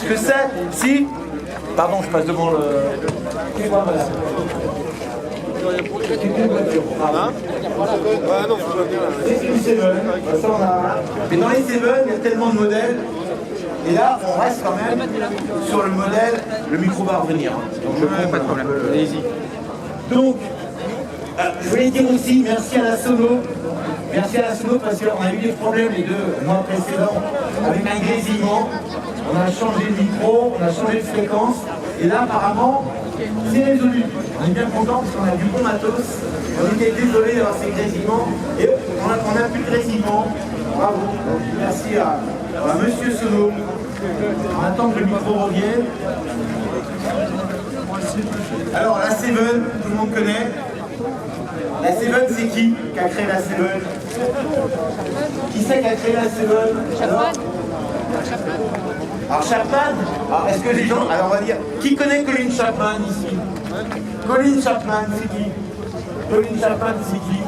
Ce que c'est, si... Pardon, je passe devant le... C'est quoi, madame? C'est une voiture. Ah, non, je vois bien. c'est une Seven. Ça, on a... Mais dans les Seven, il y a tellement de modèles. Et là, on reste quand même sur le modèle, le micro va revenir. Donc je prends pas de problème. Allez-y. Donc, je voulais dire aussi merci à la Sono. Merci à la Sono parce qu'on a eu des problèmes les 2 mois précédents avec un grésillement. On a changé de micro, on a changé de fréquence. Et là, apparemment, c'est résolu. On est bien content parce qu'on a du bon matos. On était désolé d'avoir ces grésillements. Et on n'a plus de grésillements. Bravo. Donc, merci à Monsieur Sono. On attend que le micro revienne. Alors, la Seven, tout le monde connaît. La Seven, c'est qui a créé la Seven? Qui c'est qui a créé la Seven? Alors Chapman. Alors, est-ce que les gens... Alors on va dire, qui connaît Colin Chapman ici? Colin Chapman, c'est qui? Colin Chapman, c'est qui?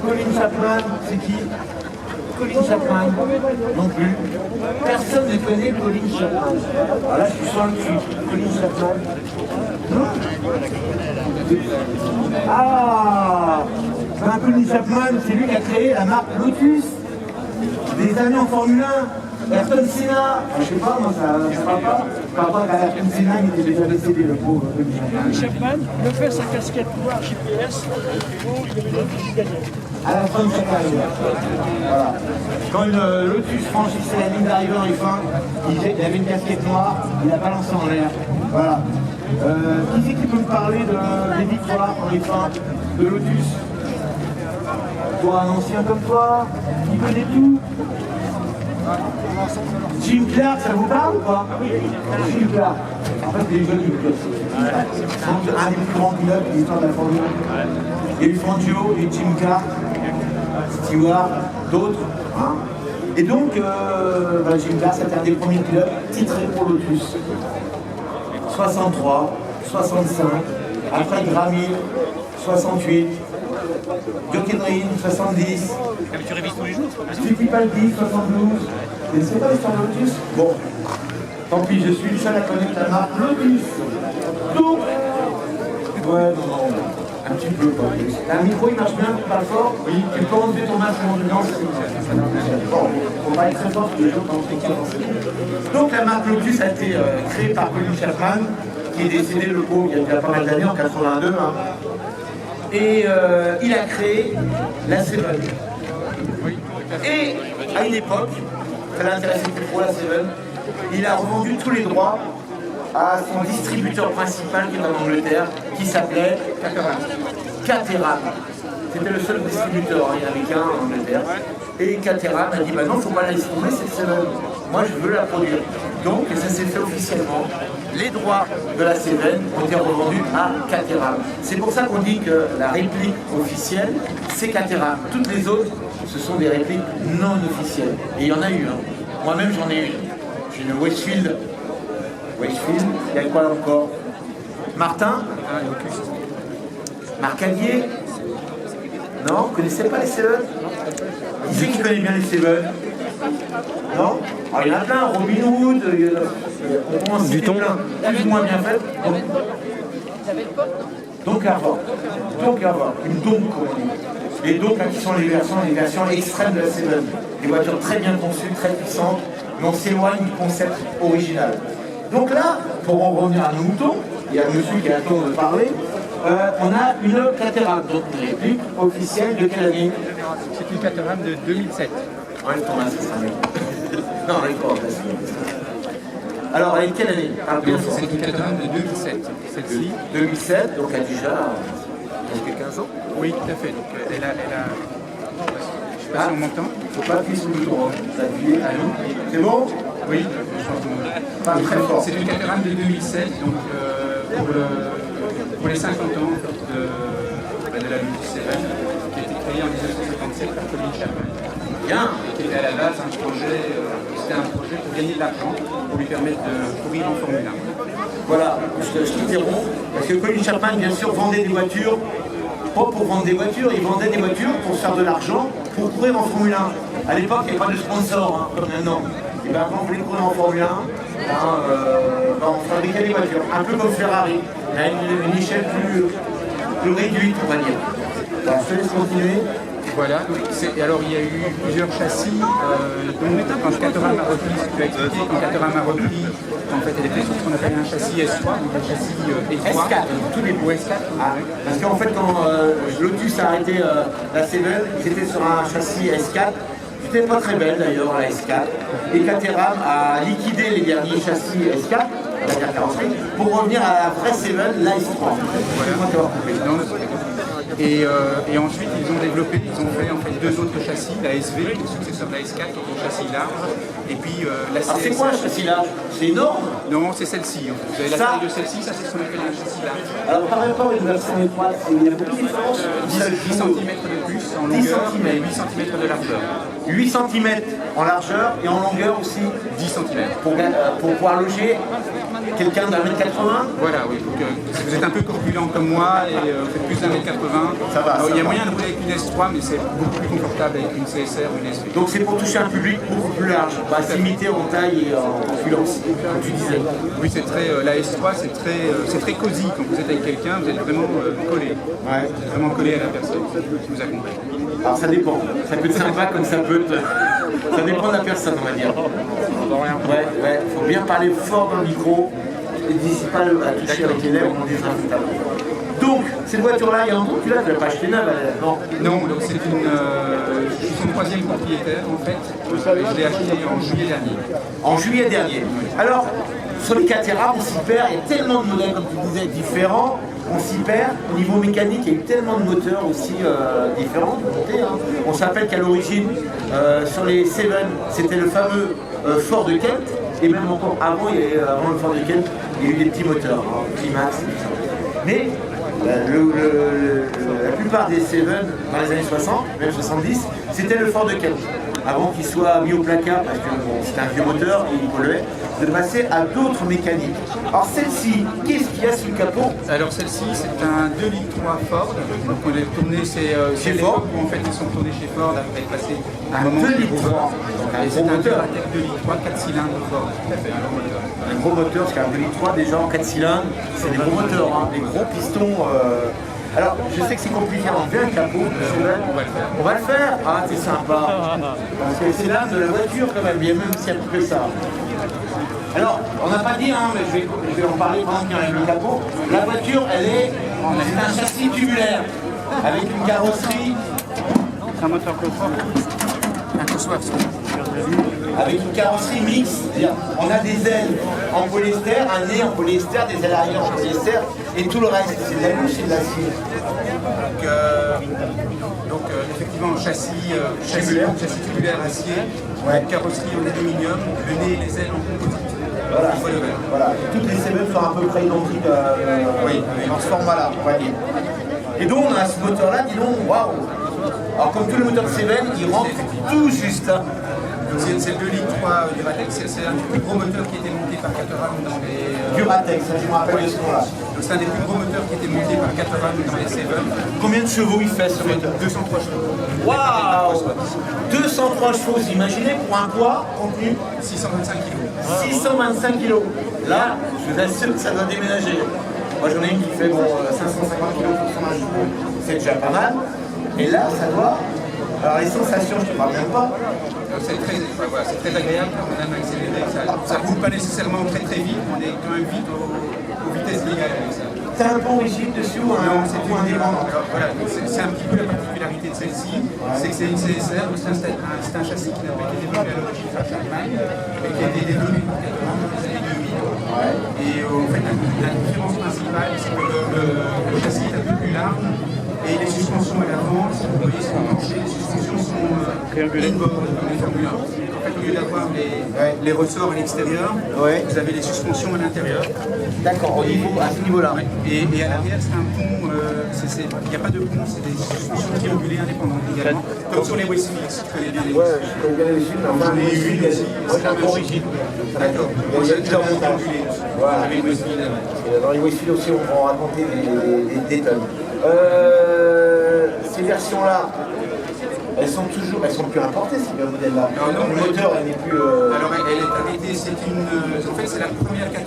Colin Chapman, c'est qui? Colin Chapman, non plus. Personne ne connaît Colin Chapman. Alors là, je suis sur le cul. Colin Chapman. Non? Ah, Colin Chapman, c'est lui qui a créé la marque Lotus. Des années en Formule 1. Ayrton Senna, je sais pas, moi ça ne parle pas. Je parle pas qu'à Ayrton Senna, il était déjà décédé, le pauvre Colin Chapman, il a fait sa casquette noire GPS, il avait l'habitude de gagner. à la fin de sa carrière. Voilà. Quand le Lotus franchissait la ligne d'arrivée en F1, il avait une casquette noire, il la balançait en l'air. Voilà. Qui c'est qui peut me parler des victoires en F1 de Lotus? Toi, un ancien comme toi, qui connaît tout? Jim Clark, ça vous parle ou pas? Jim Clark. En fait, c'est les jeunes du club. Un des plus grands pilotes de l'histoire de la Formule 1. Il y a eu Fangio, il y a eu Jim Clark, Stewart, d'autres. Hein. Et donc, Jim Clark, c'était un des premiers pilotes titrés pour Lotus. 63, 65, après Grammy, 68, Jokenrin, 70. Mais tu révises tous les jours? Fittipaldi, 72. Vous ne savez pas l'histoire de Lotus? Bon, tant pis, je suis le seul à connaître la marque Lotus. Donc, ouais, non, un petit peu, pas plus. Un micro, il marche bien, tu parles fort? Oui. Tu peux enlever ton masque en dedans, c'est bon, on va être très fort tous les jours quand on fait. Donc, la marque Lotus a été créée par Colin Chapman, qui est décédé, le pauvre, il y a déjà pas mal d'années, en 82. Hein. Et il a créé la Seven. Et à une époque, ça l'intéressait plus trop la Seven, il a revendu tous les droits à son distributeur principal qui est en Angleterre, qui s'appelait Caterham. C'était le seul distributeur américain en Angleterre. Et Caterham a dit, bah non, il ne faut pas la laisser tomber cette Seven. Moi, je veux la produire. Donc, ça s'est fait officiellement. Les droits de la Seven ont été revendus à Caterham. C'est pour ça qu'on dit que la réplique officielle, c'est Caterham. Toutes les autres, ce sont des répliques non officielles. Et il y en a eu. Hein. Moi-même, j'en ai une. J'ai une Westfield. Westfield, il y a quoi encore? Martin? Marcadier? Non, vous ne connaissez pas les Seven? Qui c'est qui connaît bien les Seven? Non? Alors, il y en a plein, Robin Hood, on commence du ton, plus ou moins bien fait. Donc avant, une donc, comme on dit. Et donc là qui sont les versions extrêmes de la Seven. Des voitures très bien conçues, très puissantes, mais on s'éloigne du concept original. Donc là, pour en revenir à nos moutons, il y a un monsieur qui a le temps de parler, on a une Caterham, donc une réplique officielle de quelle année? C'est une Caterham de 2007. Ouais, Thomas, c'est ça. Non, d'accord. Alors, elle est de quelle année? C'est une Caterham de 2007. Celle-ci. 2007, donc elle a déjà quelques 15 ans. Oui, tout à fait. Donc, elle a... Je sais pas si on m'entend. Il ne faut pas appuyer sur le bouton. Ça appuie. C'est bon? Oui. Pas très fort. C'est une Caterham de 2007, donc pour les 50 ans de la Lotus Seven, qui a été créée en 1957 par Colin Chapman. Bien. Qui était à la base un projet pour gagner de l'argent, pour lui permettre de courir en Formule 1. Voilà, je t'interromps, parce que Colin Chapman, bien sûr, vendait des voitures, pas pour vendre des voitures, il vendait des voitures pour se faire de l'argent, pour courir en Formule 1. À l'époque, il n'y avait pas de sponsor, hein, comme maintenant. Et bien, quand on voulait courir en Formule 1, quand on fabriquait des voitures, un peu comme Ferrari, à une échelle plus réduite, on va dire. Alors, je te laisse continuer. Voilà, donc alors il y a eu plusieurs châssis, donc quand Caterham a repris, ce que tu as expliqué, quand Caterham a repris, en fait elle était sur ce qu'on appelle un châssis S3, donc un châssis étroit. S4, tous les ou S4. Ah, parce qu'en fait quand Lotus a arrêté la Seven, ils étaient sur un châssis S4, c'était pas très belle d'ailleurs la S4, et Caterham a liquidé les derniers châssis S4, la dernière carrosserie, pour revenir à la vraie Seven, la S3. Voilà. Et ensuite, ils ont développé, ils ont fait en fait deux autres châssis, la SV, le successeur de la S4, qui est un châssis large, et puis la CS. Alors c'est quoi un châssis large? C'est énorme? Non, c'est celle-ci. En fait. Vous avez la taille de celle-ci, ça c'est ce qu'on appelle un châssis large. Alors par rapport à une version étroite, il y a beaucoup de différence. 10 cm de plus en longueur, et 8 cm de largeur. 8 cm en largeur et en longueur aussi 10 cm. Pour pouvoir loger quelqu'un d'un mètre 80. Voilà, oui. Donc, si vous êtes un peu corpulent comme moi et vous faites plus d'un mètre 80, ça va. Il y a moyen de rouler avec une S3, mais c'est beaucoup plus confortable avec une CSR ou une SV. Donc c'est pour toucher un public beaucoup plus large, pas s'imiter en taille et en corpulence, comme tu disais. Oui, c'est très. La S3, c'est très cosy. Quand vous êtes avec quelqu'un, vous êtes vraiment collé. Ouais. Vous êtes vraiment collé à la personne qui vous accompagne. Alors ça dépend. Ça peut être sympa comme ça peut être. Ça dépend de la personne, on va dire. Ouais, faut bien parler fort dans le micro et n'hésite pas à toucher avec les lèvres en désinfectable. Donc, cette voiture-là, il y a longtemps que tu l'as pas acheté neuve, non? Non, donc c'est une. Je suis son troisième propriétaire en fait. Je l'ai acheté en juillet dernier. En juillet dernier. Alors, sur les Caterham, on s'y perd, il y a tellement de modèles, comme tu disais, différents. On s'y perd. Au niveau mécanique, il y a eu tellement de moteurs aussi différents de côté. Hein. On se rappelle qu'à l'origine, sur les Seven, c'était le fameux Ford de Kent. Et même encore avant, avant le Ford de Kent, il y a eu des petits moteurs, hein, Climax, tout ça. Mais la plupart des Seven dans les années 60, même 70, c'était le Ford de Kent. Avant qu'il soit mis au placard, parce que bon, c'était un vieux moteur et il polluait, de passer à d'autres mécaniques. Alors celle-ci, qu'est-ce qu'il y a sous le capot? Alors celle-ci, c'est un 2,3 litres Ford. Donc on est tourné, c'est Ford où en fait ils sont tournés chez Ford après passer Un 2,3 litres. Et c'est un Duratec 2,3 litres 4 cylindres Ford. Tout à fait, un gros moteur. Un gros moteur, parce qu'un 2,3 litres déjà en 4 cylindres, c'est des gros moteurs, hein, des gros pistons. Alors, je sais que c'est compliqué à enlever un capot. On va le faire. On va le faire. Ah, c'est sympa. Parce que c'est l'âme de la voiture quand même, bien même si elle fait ça. Alors, on n'a pas dit, hein, mais je vais en parler pendant qu'il y a le capot. La voiture, c'est un châssis tubulaire avec une carrosserie. C'est un moteur confort. Un Cosworth. Avec une carrosserie mixte, c'est-à-dire on a des ailes en polyester, un nez en polyester, des ailes arrière en polyester, et tout le reste, c'est de l'alu, c'est de l'acier. Donc effectivement, châssis tubulaire acier, Ouais. carrosserie en aluminium, le nez et les ailes en composite. Voilà. Toutes les Seven sont à peu près identiques dans ce format-là, on va dire. Et donc on a ce moteur-là, dis donc, waouh. Alors comme tous les moteurs de Seven, ils rentrent tout juste. Hein. C'est le 2,3 litres Duratec, c'est un des plus gros moteurs qui a été monté par Caterham dans les... Duratex, ça, je me rappelle de ce nom-là. C'est un des plus gros moteurs qui a été monté par Caterham dans les Seven. Combien de chevaux il fait ce moteur? 203 chevaux. Waouh 203 chevaux, vous imaginez, pour un poids contenu 625 kg. 625 kg. Là, je vous assure que ça doit déménager. Moi j'en ai une qui fait 550 kg pour son âge. C'est déjà pas mal. Et là, ça doit... Alors les sensations, je ne te parle même pas. C'est très agréable quand on aime accélérer. Ça ne roule pas nécessairement très vite, on est quand même vite aux vitesses légales avec ça. T'as un pont rigide dessus ou un pont indépendant? Alors voilà, c'est un petit peu la particularité de celle-ci, c'est que c'est une CSR, c'est un châssis qui n'a pas été développé à l'origine par Charlemagne, mais qui a été développé par Caterham dans les années 2000. Et en fait, la différence principale, c'est que le châssis est un peu plus large et les suspensions à l'avant, si vous voyez, sont penchées, les suspensions sont inboard comme les Formule 1. En fait, au lieu d'avoir les ressorts à l'extérieur, vous avez les suspensions à l'intérieur. D'accord, à ce niveau-là. Et à l'arrière, c'est un pont, il n'y a pas de pont, c'est des suspensions triangulées indépendantes également. Comme sur les Westfield, si tu connais bien les Westfield. Je connais bien les Westfield, mais enfin, les Westfield, moi j'ai un pont rigide. D'accord. Il y a plusieurs montages. Voilà. Avec les Westfield. Dans les Westfield aussi, on va en raconter des tonnes. Ces versions-là, elles sont plus importées ces modèles-là. Le moteur, elle n'est plus. Alors elle est arrêtée, en fait c'est la première café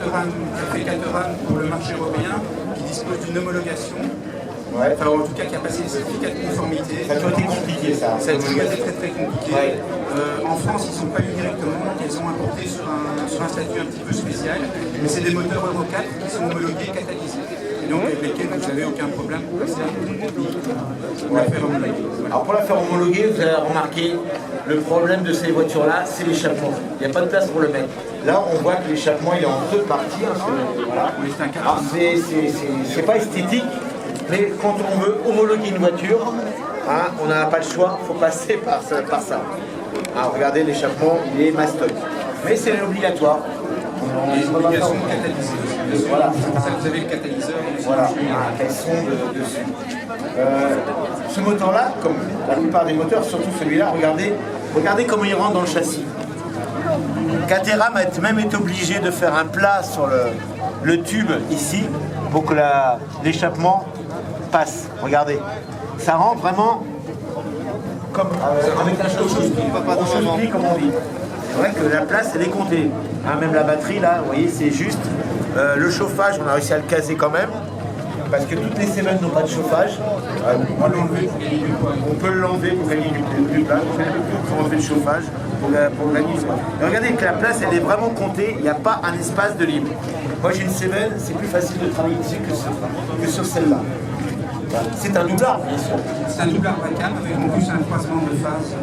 Caterham pour le marché européen qui dispose d'une homologation. Ouais. Enfin, en tout cas, qui a passé les certificats de conformité. Ça a toujours été compliqué, ça. Ça a toujours été très très compliqué. Ouais. En France, ils ne sont pas eu directement, ils ont importé sur un statut un petit peu spécial. Mais c'est des moteurs Euro 4 qui sont homologués catalysés. Et donc, avec lesquels vous n'avez aucun problème pour passer à pour la faire homologuer. Voilà. Alors, pour la faire homologuer, vous avez remarqué, le problème de ces voitures-là, c'est l'échappement. Il n'y a pas de place pour le mettre. Là, on voit que l'échappement, il est en deux parties. Hein, voilà. Oui, c'est un cas. Alors, c'est pas esthétique. Mais quand on veut homologuer une voiture, hein, on n'a pas le choix, il faut passer par ça. Hein, regardez, l'échappement, il est mastoc. Mais c'est obligatoire. Il y a une obligation de catalyseur. Voilà. C'est pour ça que vous avez le catalyseur. Voilà, elles sont dessus. Ce moteur-là, comme la plupart des moteurs, surtout celui-là, regardez comment il rentre dans le châssis. Caterham a même été obligé de faire un plat sur le tube ici pour que l'échappement passe. Regardez, ça rentre vraiment comme avec un chausse-pied, comme on dit. C'est vrai que la place, elle est comptée. Hein, même la batterie, là, vous voyez, c'est juste. Le chauffage, on a réussi à le caser quand même. Parce que toutes les Seven n'ont pas de chauffage. On peut l'enlever pour gagner du place. On fait le chauffage pour gagner du place. Et regardez que la place, elle est vraiment comptée. Il n'y a pas un espace de libre. Moi, j'ai une Seven, c'est plus facile de travailler ici que sur celle-là. C'est un doublard, bien sûr. C'est un doublard Vacam avec en plus un croisement de phase.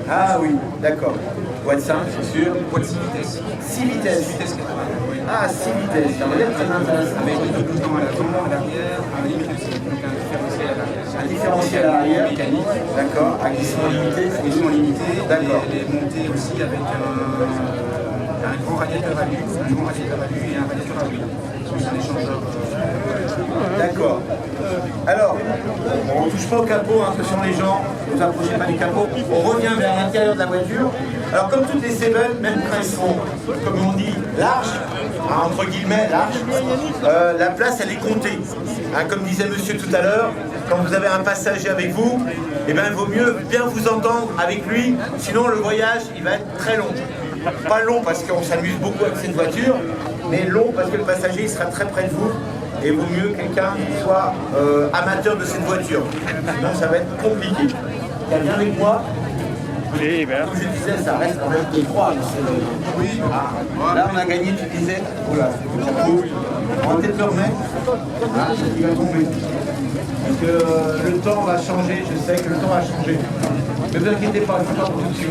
Ah oui, d'accord. Boîte 5, c'est sûr. Boîte 6 vitesses. 6 vitesses. 6 vitesses 80. Oui. Ah, 6 vitesses. Ça va être très intéressant. Avec le double temps à l'avant, à l'arrière, un limite aussi. Donc un différentiel à l'arrière. Un différentiel à l'arrière. Mécanique. D'accord. À glissement limité. Glissement limité. D'accord. Elle est montée aussi avec un grand radiateur à lui. Un grand radiateur à lui et un radiateur à huile. C'est un échangeur. D'accord. Alors, on ne touche pas au capot, hein, attention les gens, ne vous approchez pas du capot. On revient vers l'intérieur de la voiture. Alors comme toutes les Seven, même quand elles sont, comme on dit, larges, hein, entre guillemets, larges, la place elle est comptée. Hein, comme disait monsieur tout à l'heure, quand vous avez un passager avec vous, eh ben, il vaut mieux bien vous entendre avec lui, sinon le voyage il va être très long. Pas long parce qu'on s'amuse beaucoup avec cette voiture, mais long parce que le passager il sera très près de vous. Et vaut mieux quelqu'un qui soit amateur de cette voiture. Sinon ça va être compliqué. Viens avec moi. Comme je disais, ça reste quand même étroit. Oui. Ah. Là on a gagné, tu disais. Oula, on va peut-être le remettre. Ah, il va tomber. Parce que le temps va changer, je sais que le temps va changer. Ne vous inquiétez pas, je ne pas tout de suite.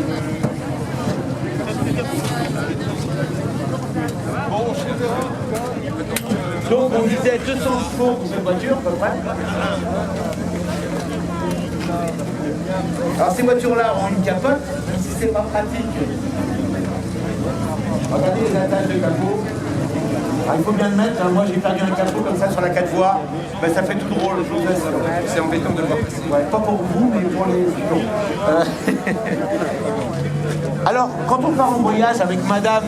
Donc on disait 200 chevaux pour cette voiture, à peu près. Alors ces voitures-là ont une capote, même si c'est pas pratique. Regardez les attaches de capot. Alors, il faut bien le mettre, hein. Moi j'ai perdu un capot comme ça sur la 4 voies, ben, ça fait tout drôle, je vous assure. C'est embêtant de le voir passer. Ouais, pas pour vous, mais pour les pilotes. Alors, quand on part en voyage avec madame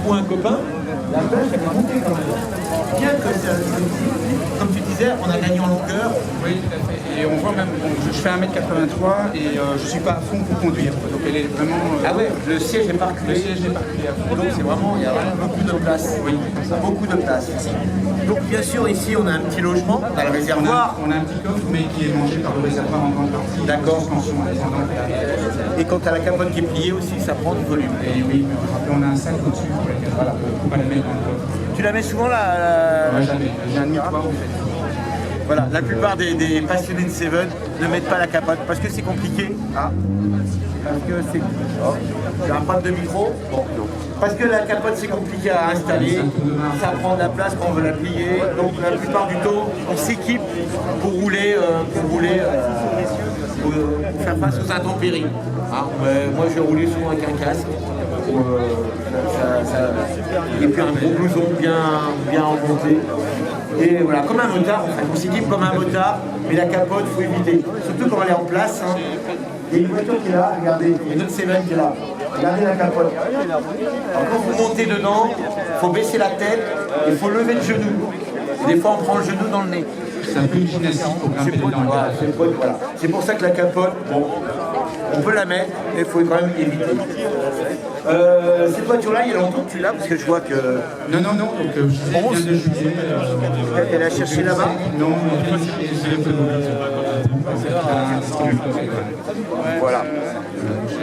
ou un copain, la plage elle est montée quand même. Bien que comme tu disais, on a gagné en longueur. Oui, tout à fait. Et on voit même, je fais 1m83 et je ne suis pas à fond pour conduire. Donc elle est vraiment. Ah ouais, le siège n'est pas reculé. Le siège n'est pas reculé à fond. Donc c'est vraiment, il y a vraiment beaucoup de place. Oui. Beaucoup de place. Donc bien sûr, ici on a un petit logement dans le réservoir. On a un petit coffre, mais qui est mangé par le réservoir en grande partie. D'accord. Suspension indépendante à l'arrière. Et quand tu as la capote qui est pliée aussi, ça prend du volume. Et oui, on a un sac au-dessus pour la capote. Voilà. Pour pas la mettre dans le coffre. Tu la mets souvent là Jamais. J'ai un demi-toit en fait. Voilà, la plupart des passionnés de Seven ne mettent pas la capote parce que c'est compliqué. Ah. Parce que c'est. Oh. J'ai un problème de micro. Bon. Parce que la capote c'est compliqué à installer, ça prend de la place quand on veut la plier. Donc la plupart du temps, on s'équipe pour rouler, pour faire face aux intempéries. Hein. Moi je roulais souvent avec un casque. Et puis un gros blouson bien remonté. Et voilà, comme un motard en fait, on s'équipe comme un motard, mais la capote, il faut éviter. Surtout quand elle est en place. Hein. Il y a une voiture qui est là, regardez, il y a une autre Seven qui est là. Regardez la capote. Alors quand vous montez dedans, il faut baisser la tête et il faut lever le genou. Et des fois on prend le genou dans le nez. C'est un peu une gymnastique pour grimper dedans. Voilà. C'est pour ça que la capote, bon, on peut la mettre, mais il faut quand même éviter. Cette voiture-là, il y a longtemps que tu l'as, parce que je vois que... Non, donc je disais, elle vient de juillet. Elle a cherché là-bas. Non, c'est le peu Voilà.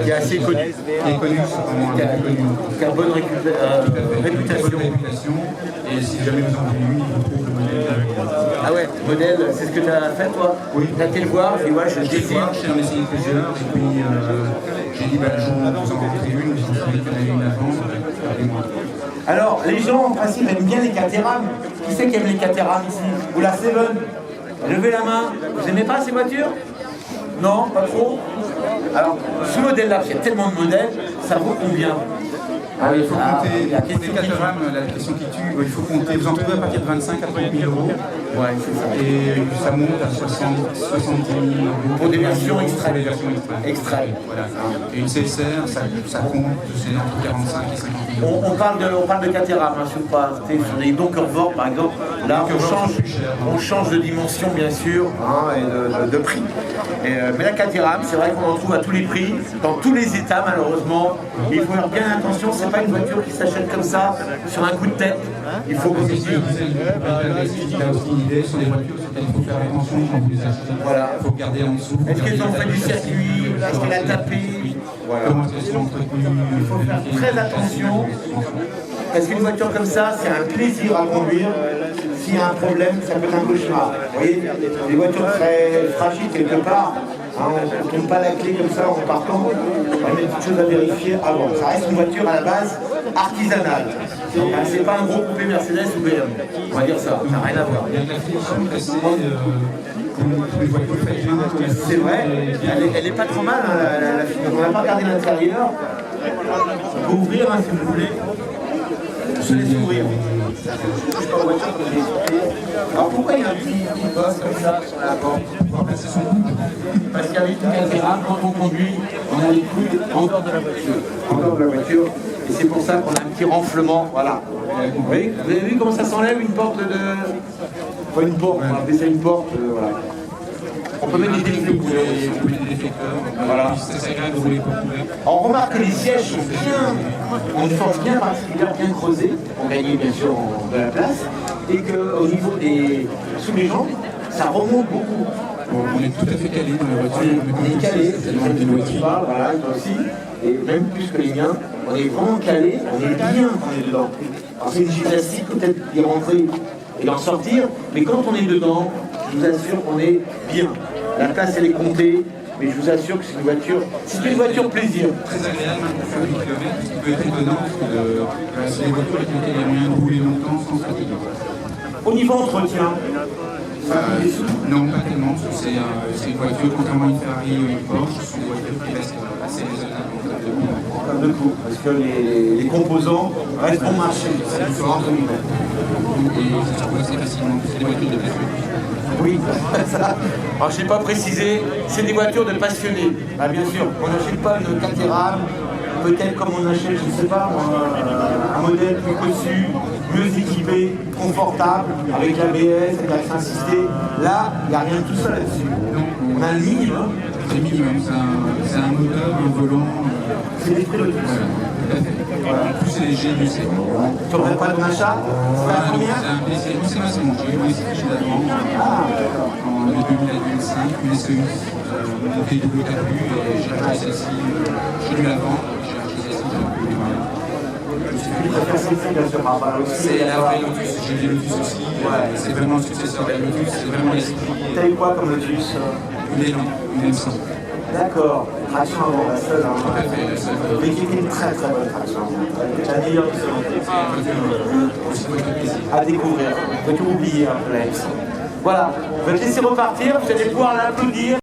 Qui est assez connu. Qui est connu, vraiment Qui a, connu. qui a bonne réputation. Et si jamais vous en avez une, il faut trouver le modèle. Ah ouais, modèle, c'est ce que tu as fait toi? Oui. Tu as été le voir, et ouais, je J'ai désire. j'en ai essayé plusieurs, et puis j'ai dit, le jour où vous en rencontrez une, je vous qu'il y en avait une avant, appelez-moi. Alors, les gens en principe aiment bien les Caterham. Qui c'est qui aime les Caterham ici? Ou la Seven? Levez la main. Vous aimez pas ces voitures? Non, pas trop? Alors, ce modèle-là, il y a tellement de modèles, ça vaut combien? Ah, il faut compter, il y a pour des Caterham, la question qui tue, il faut compter, vous en trouvez à partir de 25 à 30 000 euros. Ouais, c'est ça. Et ça monte à 70 000 euros. Pour des versions extrêmes. Pour les versions extrêmes. Voilà. Et une CSR, ça compte, c'est entre 45 et 50 000 euros. On parle de Caterham, hein, sur des Donkervort par exemple. Là, on change de dimension bien sûr, hein, et de prix. Mais la Caterham, c'est vrai qu'on en trouve à tous les prix, dans tous les états malheureusement. Il faut faire bien attention, c'est pas une voiture qui s'achète comme ça, sur un coup de tête. Il faut qu'on dise. Il a aussi une idée sur les voitures sur lesquelles il faut faire attention quand vous les achetez. Voilà. Il faut regarder en dessous. Est-ce qu'elles ont fait du circuit? Est-ce qu'elle a tapé? Voilà. Comment est-ce qu'elles sont entretenues? Il faut faire très attention. Parce qu'une voiture comme ça, c'est un plaisir à conduire. S'il y a un problème, ça peut être un cauchemar. Vous voyez, les voitures très fragiles quelque part, hein, on ne tourne pas la clé comme ça en partant. Il y a des petites choses à vérifier avant. Ça reste une voiture à la base artisanale. C'est pas un gros coupé Mercedes ou BMW. On va dire ça, ça n'a rien à voir. Il y a de la finition cassée, les voitures faites main. C'est vrai, elle est pas trop mal, hein, la finition. On n'a pas regardé l'intérieur. On peut ouvrir hein, si vous voulez. Je laisse ouvrir. Alors pourquoi il y a un petit boss comme ça sur la porte? Parce qu'avec une Caterham, quand on conduit, on a les coudes en dehors de la voiture. En dehors de la voiture. Et c'est pour ça qu'on a un petit renflement. Voilà. Vous avez vu comment ça s'enlève une porte de... Pas une porte, on va appeler ça une porte. Voilà. On peut mettre des déflecteurs. Voilà. On remarque que les sièges sont bien, ont une force bien particulière, bien creusée, pour gagner bien sûr de la place, et qu'au niveau des sous les jambes, ça remonte beaucoup. On est tout à fait calé dans la voiture. On est calé, c'est le voiture, voilà, toi aussi, et même plus que les miens, on est vraiment calé, on est bien quand on est dedans. Alors c'est une gymnastique peut-être d'y rentrer et d'en sortir, mais quand on est dedans, je vous assure qu'on est bien. La place elle est comptée, mais je vous assure que c'est une voiture plaisir. Très agréable pour faire des kilomètres, ce qui peut être étonnant parce que c'est des voitures avec lesquelles il y a moyen de rouler longtemps sans se fatiguer. Au niveau entretien, non, pas tellement, parce que c'est une voiture, contrairement à une Ferrari ou une Porsche, ce sont des voitures qui restent assez raisonnables en termes de coût. de coup, parce que les composants restent bon marché, c'est différent de nous-mêmes. Et ça se trouve assez facilement, c'est des voitures de passionnés. Oui, ça. Alors je n'ai pas précisé, c'est des voitures de passionnés. Ah, bien sûr, on n'achète pas une Caterham, peut-être comme on achète, je ne sais pas, un modèle plus cossu, mieux équipé, confortable, avec l'ABS, avec l'accent assisté. Là, il n'y a rien de tout ça là-dessus. On a un minimum. C'est minimum, c'est un moteur, un volant. C'est l'esprit de tout. Voilà. En plus c'est léger, mieux c'est. Tu n'aurais pas de machin? C'est la première? C'est un plaisir, moi c'est ma seconde, j'ai eu mon SI d'avant en 2000 à 2005, une SEU, mon PW Capu, et j'ai acheté celle-ci, j'ai dû la vendre, j'ai acheté celle-ci, Tu préfères celle-ci bien sûr par rapport à l'autre. c'est la vraie Lotus, j'ai des Lotus aussi, c'est vraiment le successeur de la Lotus, c'est vraiment l'esprit. T'as eu quoi comme Lotus? Une Élan, une M100. D'accord, traction avant la seule. Hein. Tout à fait, la seule. Mais qui était une très très bonne traction. La meilleure de ce à découvrir. Faut tout oublier un peu la M100. Voilà, je vais te laisser repartir, vous allez pouvoir l'applaudir.